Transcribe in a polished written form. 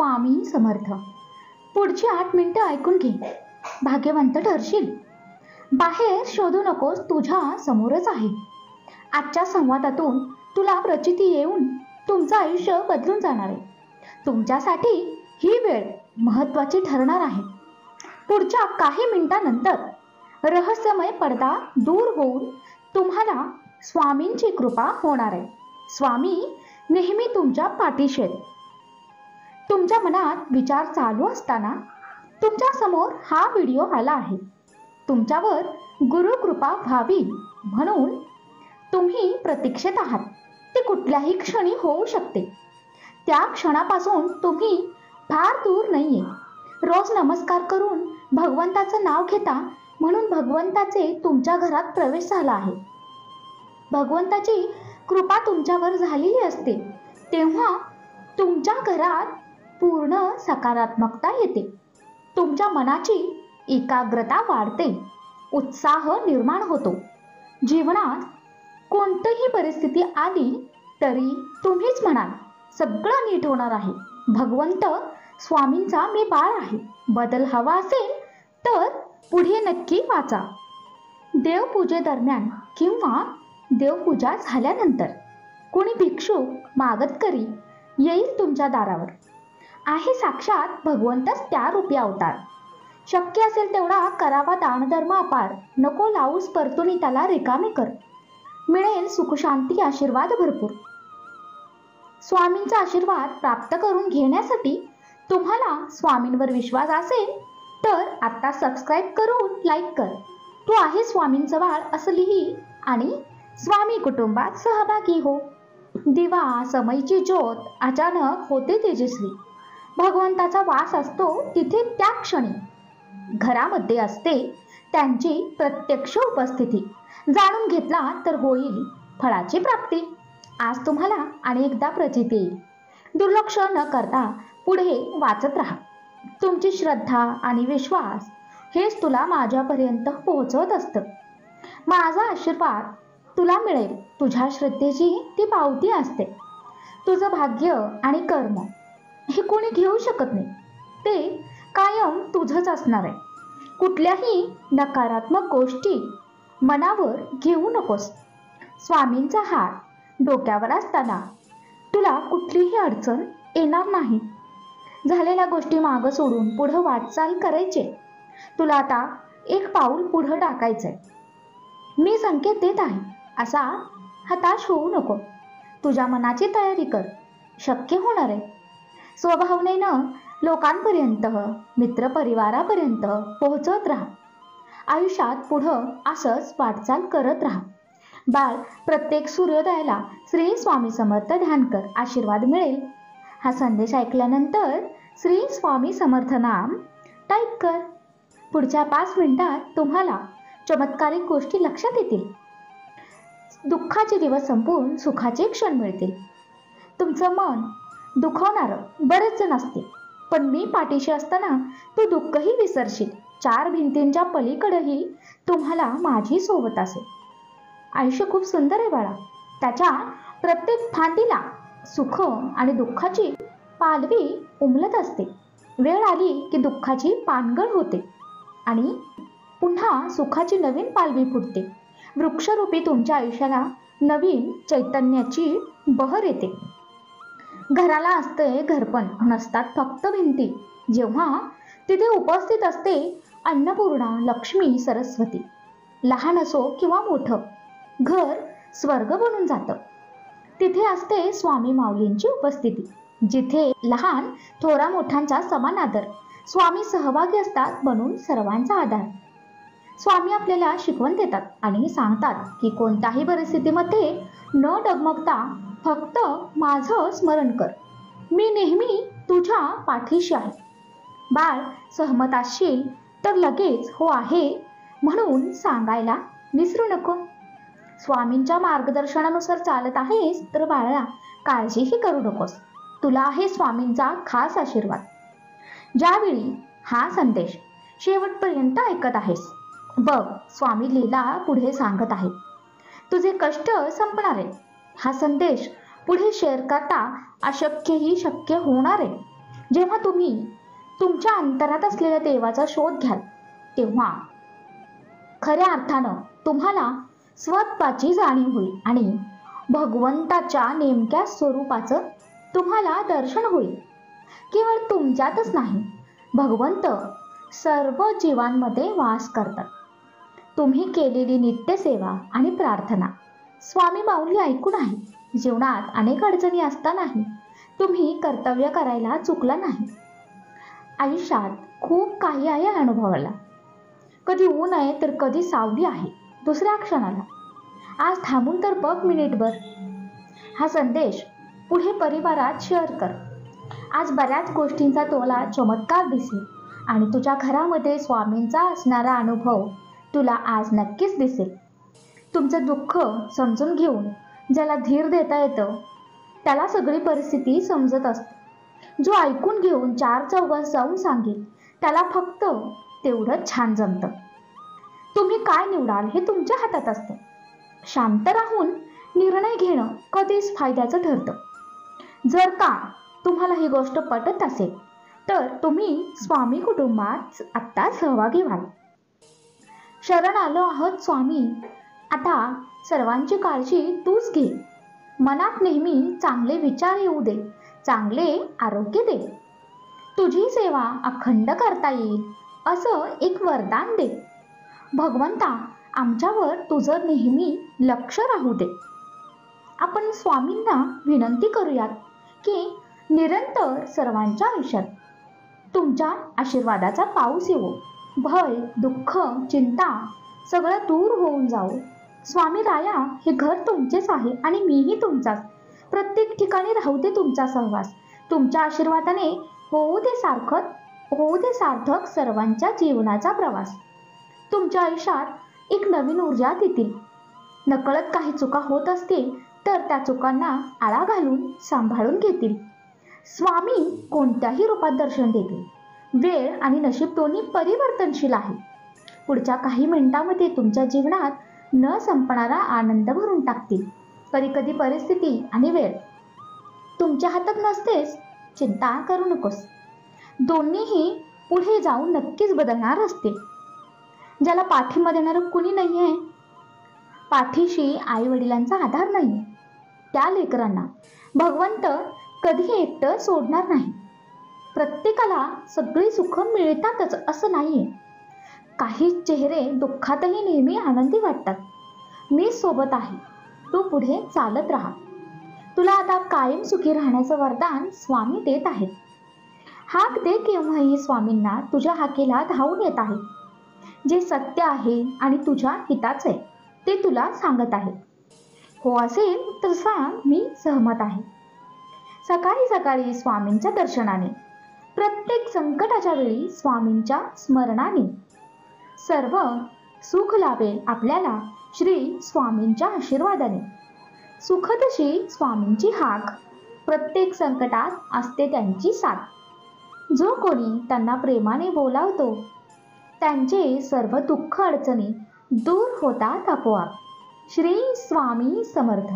स्वामी समर्थ. पुढची 8 मिनिटं ऐकून घे. भाग्यवंत ठरशील. बाहेर शोधू नकोस, तुझ्या समोरच आहे. आजच्या संवादातून तुला प्रचिती येऊन तुमचं आयुष्य बदलून जाणार आहे. तुमच्यासाठी ही वेळ महत्त्वाची ठरणार आहे. पुढच्या काही मिनिटांनंतर रहस्यमय पडदा दूर होऊन तुम्हाला स्वामींची कृपा होणार आहे. स्वामी नेहमी तुमच्या पाठीशी आहेत. तुमच्या मनात विचार चालू असताना तुमच्या समोर हा व्हिडिओ आला आहे. तुमच्यावर गुरुकृपा व्हावी म्हणून तुम्ही प्रतीक्षेत आहात. ते कुठल्याही क्षणी होऊ शकते. त्या क्षणापासून तुम्ही फार दूर नाहीये. रोज नमस्कार करून भगवंताचं नाव घेता म्हणून भगवंताचे तुमच्या घरात प्रवेश झाला आहे. भगवंताची कृपा तुमच्यावर झालेली असते तेव्हा तुमच्या घरात पूर्ण सकारात्मकता येते. तुमच्या मनाची एकाग्रता वाढते. उत्साह निर्माण होतो. जीवनात कोणतीही परिस्थिती आली तरी तुम्हीच म्हणाल सगळं नीट होणार आहे. भगवंत स्वामींचा मी बाळ आहे. बदल हवा असेल तर पुढे नक्की वाचा. देवपूजेदरम्यान किंवा देवपूजा झाल्यानंतर कोणी भिक्षुक मागतकरी येईल तुमच्या दारावर. आहे साक्षात भगवंतच त्या रूपी अवतार. शक्य असेल तेवढा करावा दानधर्म अपार. नको लावूस परतुनी त्याला रिकामे कर. मिळेल सुखशांती आशीर्वाद भरपूर. स्वामींचा आशीर्वाद प्राप्त करून घेण्यासाठी तुम्हाला स्वामींवर विश्वास असेल तर आता सबस्क्राईब करून लाईक कर. तू आहे स्वामींचं बाळ असं लिही आणि स्वामी कुटुंबात सहभागी हो. दिवा समईची ज्योत अचानक होते तेजस्वी. भगवंताचा वास असतो तिथे त्या क्षणी घरामध्ये असते त्यांची प्रत्यक्ष उपस्थिती. जाणून घेतला तर होईल फळाची प्राप्ती. आज तुम्हाला अनेकदा प्रचिती येईल. दुर्लक्ष न करता पुढे वाचत राहा. तुमची श्रद्धा आणि विश्वास हेच तुला माझ्यापर्यंत पोहोचवत असतं. माझा आशीर्वाद तुला मिळेल. तुझ्या श्रद्धेची ती पावती असते. तुझं भाग्य आणि कर्म हे कोणी घेऊ शकत नाही. ते कायम तुझंच असणार आहे. कुठल्याही नकारात्मक गोष्टी मनावर घेऊ नकोस. स्वामींचा हात डोक्यावर असताना तुला कुठलीही अडचण येणार नाही. झालेल्या गोष्टी मागं सोडून पुढं वाटचाल करायचे. तुला आता एक पाऊल पुढं टाकायचंय. मी संकेत देत आहे असा हताश होऊ नको. तुझ्या मनाची तयारी कर. शक्य होणार आहे. स्वभावनेनं लोकांपर्यंत मित्रपरिवारापर्यंत पोहोचत राहा. आयुष्यात पुढं असंच वाटचाल करत राहा. बाळ प्रत्येक सूर्योदयाला श्री स्वामी समर्थ ध्यान कर. आशीर्वाद मिळेल. हा संदेश ऐकल्यानंतर श्री स्वामी समर्थ नाम टाईप कर. पुढच्या 5 मिनिटात तुम्हाला चमत्कारिक गोष्टी लक्षात येतील. दुःखाचे दिवस संपून सुखाचे क्षण मिळतील. तुमचं मन दुखवणारं बरेच जण असते पण मी पाठीशी असताना तू दुःखही विसरशील. 4 भिंतींच्या पलीकडेही तुम्हाला माझी सोबत असेल. आयुष्य खूप सुंदर आहे बाळा. त्याच्या प्रत्येक फांदीला सुख आणि दुःखाची पालवी उमलत असते. वेळ आली की दुःखाची पानगळ होते आणि पुन्हा सुखाची नवीन पालवी फुटते. वृक्षरूपी तुमच्या आयुष्याला नवीन चैतन्याची बहर येते. घराला असते घरपण, नसतात फक्त भिंती. जेव्हा तिथे उपस्थित असते अन्नपूर्णा, लक्ष्मी, सरस्वती. लहान असो किंवा मोठं घर स्वर्ग बनून जातं. तिथे असते स्वामी माऊलींची उपस्थिती. जिथे लहान थोरा मोठ्यांचा समान आदर. स्वामी सहभागी असतात बनून सर्वांचा आधार. स्वामी आपल्याला शिकवण देतात आणि सांगतात की कोणत्याही परिस्थितीमध्ये न डगमगता फक्त माझं स्मरण कर. मी नेहमी तुझ्या पाठीशी आहे. बाळ सहमत असशील तर लगेच हो आहे म्हणून सांगायला विसरू नको. स्वामींच्या मार्गदर्शनानुसार चालत आहेस तर बाळा काळजीही करू नकोस. तुला आहे स्वामींचा खास आशीर्वाद. ज्यावेळी हा संदेश शेवटपर्यंत ऐकत आहेस बघ स्वामी लीला पुढे सांगत आहे. तुझे कष्ट संपणार आहे. हा संदेश पुढे शेअर करता अशक्यही शक्य होणार आहे. जेव्हा तुम्ही तुमच्या अंतरात असलेल्या देवाचा शोध घ्याल तेव्हा खऱ्या अर्थानं तुम्हाला स्वत्वाची जाणीव होईल आणि भगवंताच्या नेमक्या स्वरूपाचं तुम्हाला दर्शन होईल. केवळ तुमच्यातच नाही, भगवंत सर्व जीवांमध्ये वास करतात. तुम्ही केलेली नित्यसेवा आणि प्रार्थना स्वामी माऊली ऐकून आहे. जीवनात अनेक अडचणी असतानाही तुम्ही कर्तव्य करायला चुकला नाही. आयुष्यात खूप काही आहे अनुभवाला. कधी ऊन आहे तर कधी सावली आहे दुसऱ्या क्षणाला. आज थांबून तर बघ मिनिटभर. हा संदेश पुढे परिवारात शेअर कर. आज बऱ्याच गोष्टींचा तुला चमत्कार दिसेल आणि तुझ्या घरामध्ये स्वामींचा असणारा अनुभव तुला आज नक्कीच दिसेल. तुमचं दुःख समजून घेऊन ज्याला धीर देता येतं त्याला सगळी परिस्थिती समजत असते. जो ऐकून घेऊन चार चौघात जाऊन सांगेल त्याला फक्त तेवढंच छान जमतं. तुम्ही काय निवडाल हे तुमच्या हातात असतं. शांत राहून निर्णय घेणं कधीच फायद्याचं ठरतं. जर का तुम्हाला ही गोष्ट पटत असेल तर तुम्ही स्वामी कुटुंबात आत्ता सहभागी व्हाल. शरण आलो आहोत स्वामी. आता सर्वांची काळजी तूच घे. मनात नेहमी चांगले विचार येऊ दे, चांगले आरोग्य दे. तुझी सेवा अखंड करता येईल असं एक वरदान दे. भगवंता आमच्यावर तुझं नेहमी लक्ष राहू दे. आपण स्वामींना विनंती करूयात की निरंतर सर्वांच्या आयुष्यात तुमच्या आशीर्वादाचा पाऊस येवो. भय, दुःख, चिंता सगळं दूर होऊन जावो. स्वामी राया, हे घर तुमचेच आहे आणि मीही तुमचाच. प्रत्येक ठिकाणी राहू दे तुमचा सहवास. तुमच्या आशीर्वादाने होऊ दे सार्थक सर्वांच्या जीवनाचा प्रवास. तुमच्या आयुष्यात एक नवीन ऊर्जा देतील. नकळत काही चुका होत असतील तर त्या चुकांना आळा घालून सांभाळून घेतील. स्वामी कोणत्याही रूपात दर्शन देतील. वेळ आणि नशीब दोन्ही परिवर्तनशील आहे. पुढच्या काही मिनिटांमध्ये तुमच्या जीवनात न संपणारा आनंद भरून टाकतील. कधी कधी परिस्थिती आणि वेळ तुमच्या हातात नसतेच, चिंता करू नकोस. दोन्हीही पुढे जाऊन नक्कीच बदलणार असते. ज्याला पाठिंबा देणारं कुणी नाहीये, पाठीशी आई वडिलांचा आधार नाहीये, त्या लेकरांना भगवंत कधी एकटं सोडणार नाही. प्रत्येकाला सगळी सुख मिळतातच असं नाहीये. काही चेहरे दुःखातही नेहमी आनंदी वाटतात. मी सोबत आहे, तू पुढे चालत राहा. तुला आता कायम सुखी राहण्याचं वरदान स्वामी देत आहेत. हाक दे केव्हाही स्वामींना. तुझ्या हाकेला धावून येत आहे. जे सत्य आहे आणि तुझ्या हिताचे ते तुला सांगत आहे. हो असेल तर सांग, मी सहमत आहे. सकाळी सकाळी स्वामींच्या दर्शनाने, प्रत्येक संकटाच्या वेळी स्वामींच्या स्मरणाने सर्व सुख लाभेल आपल्याला. श्री स्वामींच्या आशीर्वादाने. सुखदशी स्वामींची हाक, प्रत्येक संकटात असते त्यांची साथ. जो कोणी त्यांना प्रेमाने बोलावतो त्यांचे सर्व दुःख अडचणी दूर होतात आपोआप. श्री स्वामी समर्थ.